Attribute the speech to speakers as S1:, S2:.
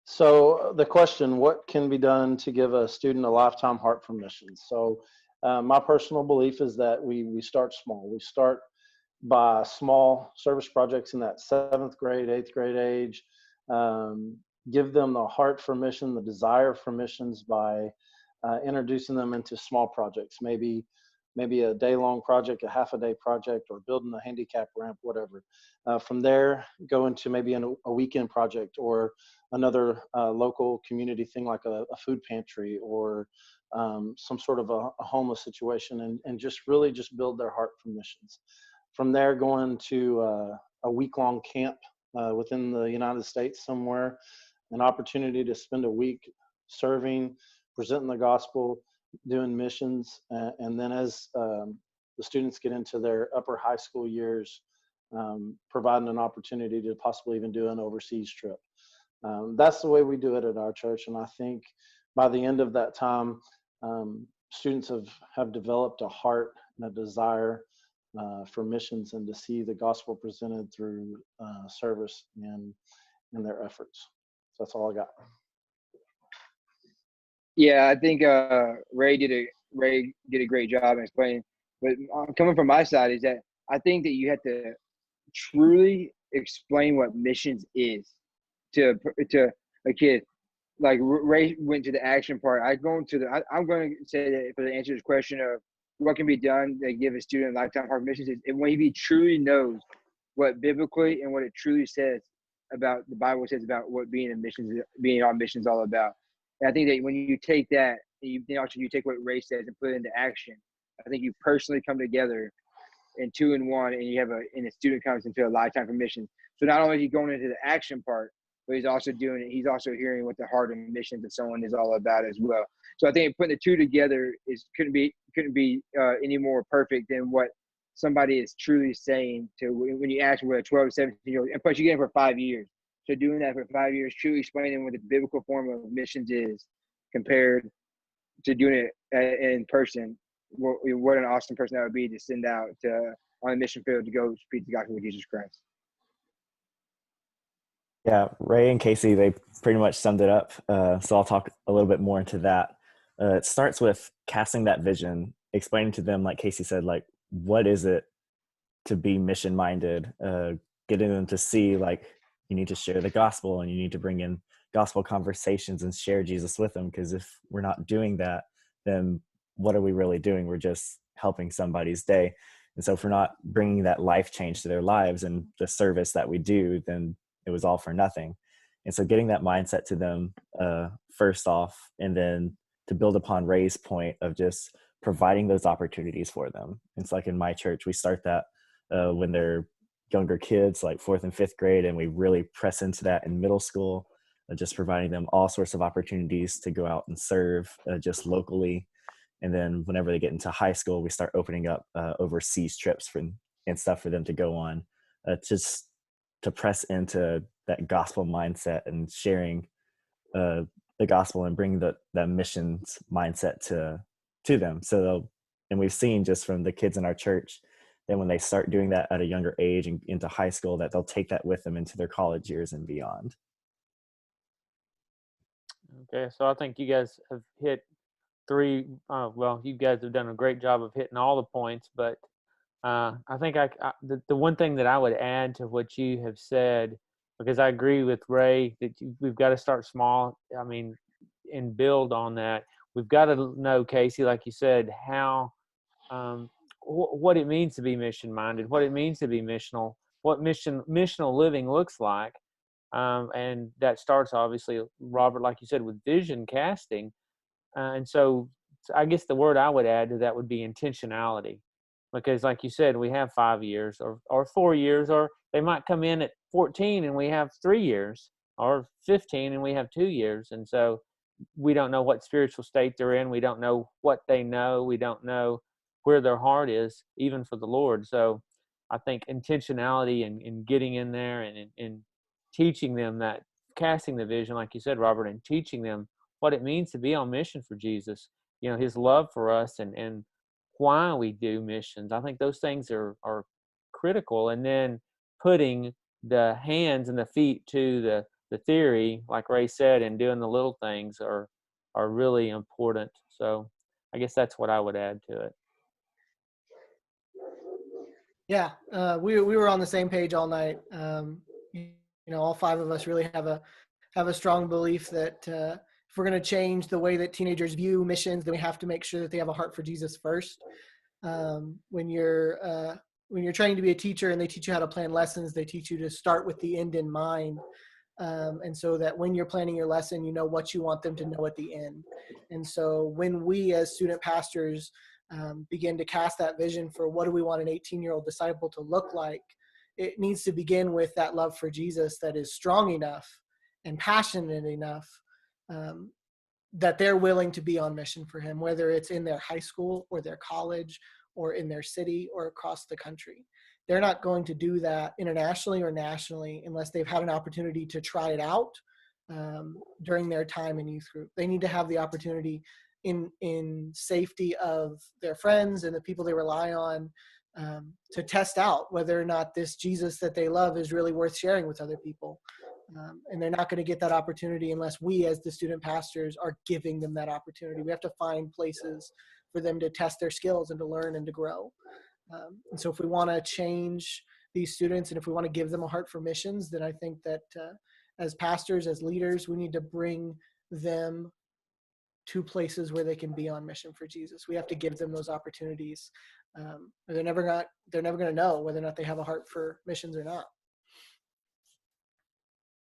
S1: So the question, what can be done to give a student a lifetime heart for missions? So my personal belief is that we start small. We start by small service projects in that seventh grade, eighth grade age. Um, Give them the heart for mission, the desire for missions by introducing them into small projects, maybe a day long project, a half a day project, or building a handicap ramp, whatever. From there, go into maybe a weekend project or another local community thing like a food pantry or some sort of a homeless situation, and just really just build their heart for missions. From there, going to a week long camp within the United States somewhere, an opportunity to spend a week serving, presenting the gospel, doing missions, and then as the students get into their upper high school years, providing an opportunity to possibly even do an overseas trip. That's the way we do it at our church, and I think by the end of that time, students have developed a heart and a desire for missions and to see the gospel presented through service and their efforts. So that's all I got.
S2: Yeah, I think Ray did a great job in explaining. But coming from my side is that I think that you have to truly explain what missions is to a kid. Like Ray went to the action part. I'm going to say that for the answer to this question of what can be done to give a student lifetime heart missions is when he truly knows what biblically and what it truly says about the Bible says about what being on missions all about. And I think that when you take that, and also you take what Ray says and put it into action, I think you personally come together in 2-in-1, and and a student comes into a lifetime for missions. So not only is he going into the action part, but he's also doing it. He's also hearing what the heart of missions of someone is all about as well. So I think putting the two together couldn't be any more perfect than what somebody is truly saying to when you ask what a 12 to 17-year-old, and plus you get it for 5 years. So doing that for 5 years, truly explaining what the biblical form of missions is compared to doing it in person. What an awesome person that would be to send out on a mission field to go speak the gospel of Jesus Christ.
S3: Yeah, Ray and Casey, they pretty much summed it up. So I'll talk a little bit more into that. It starts with casting that vision, explaining to them, like Casey said, like, what is it to be mission minded, getting them to see, like, you need to share the gospel and you need to bring in gospel conversations and share Jesus with them. Because if we're not doing that, then what are we really doing? We're just helping somebody's day. And so if we're not bringing that life change to their lives and the service that we do, then it was all for nothing. And so getting that mindset to them first off, and then to build upon Ray's point of just providing those opportunities for them. It's like in my church, we start that when they're younger kids, like 4th and 5th grade, and we really press into that in middle school, just providing them all sorts of opportunities to go out and serve just locally. And then whenever they get into high school, we start opening up overseas trips and stuff for them to go on, just to press into that gospel mindset and sharing the gospel and bring that missions mindset to them. So, and we've seen just from the kids in our church that when they start doing that at a younger age and into high school, that they'll take that with them into their college years and beyond.
S4: Okay, so I think you guys have hit you guys have done a great job of hitting all the points, but I think the one thing that I would add to what you have said, because I agree with Ray that we've got to start small. I mean, and build on that. We've got to know, Casey, like you said, how what it means to be mission minded, what it means to be missional, what missional living looks like, and that starts obviously, Robert, like you said, with vision casting, and so I guess the word I would add to that would be intentionality. Because like you said, we have 5 years or 4 years, or they might come in at 14 and we have 3 years, or 15 and we have 2 years. And so we don't know what spiritual state they're in. We don't know what they know. We don't know where their heart is, even for the Lord. So I think intentionality and getting in there and teaching them that, casting the vision, like you said, Robert, and teaching them what it means to be on mission for Jesus, his love for us and why we do missions. I think those things are critical. And then putting the hands and the feet to the theory, like Ray said, and doing the little things are really important. So I guess that's what I would add to it.
S5: Yeah, we were on the same page all night. All five of us really have a strong belief that if we're going to change the way that teenagers view missions, then we have to make sure that they have a heart for Jesus first. When you're training to be a teacher and they teach you how to plan lessons, they teach you to start with the end in mind. And so that when you're planning your lesson, you know what you want them to know at the end. And so when we as student pastors begin to cast that vision for what do we want an 18-year-old disciple to look like, it needs to begin with that love for Jesus that is strong enough and passionate enough that they're willing to be on mission for him, whether it's in their high school or their college or in their city or across the country. They're not going to do that internationally or nationally unless they've had an opportunity to try it out during their time in youth group. They need to have the opportunity in safety of their friends and the people they rely on to test out whether or not this Jesus that they love is really worth sharing with other people. And they're not going to get that opportunity unless we as the student pastors are giving them that opportunity. We have to find places for them to test their skills and to learn and to grow. And so if we want to change these students and if we want to give them a heart for missions, then I think that as pastors, as leaders, we need to bring them to places where they can be on mission for Jesus. We have to give them those opportunities. They're never going to know whether or not they have a heart for missions or not.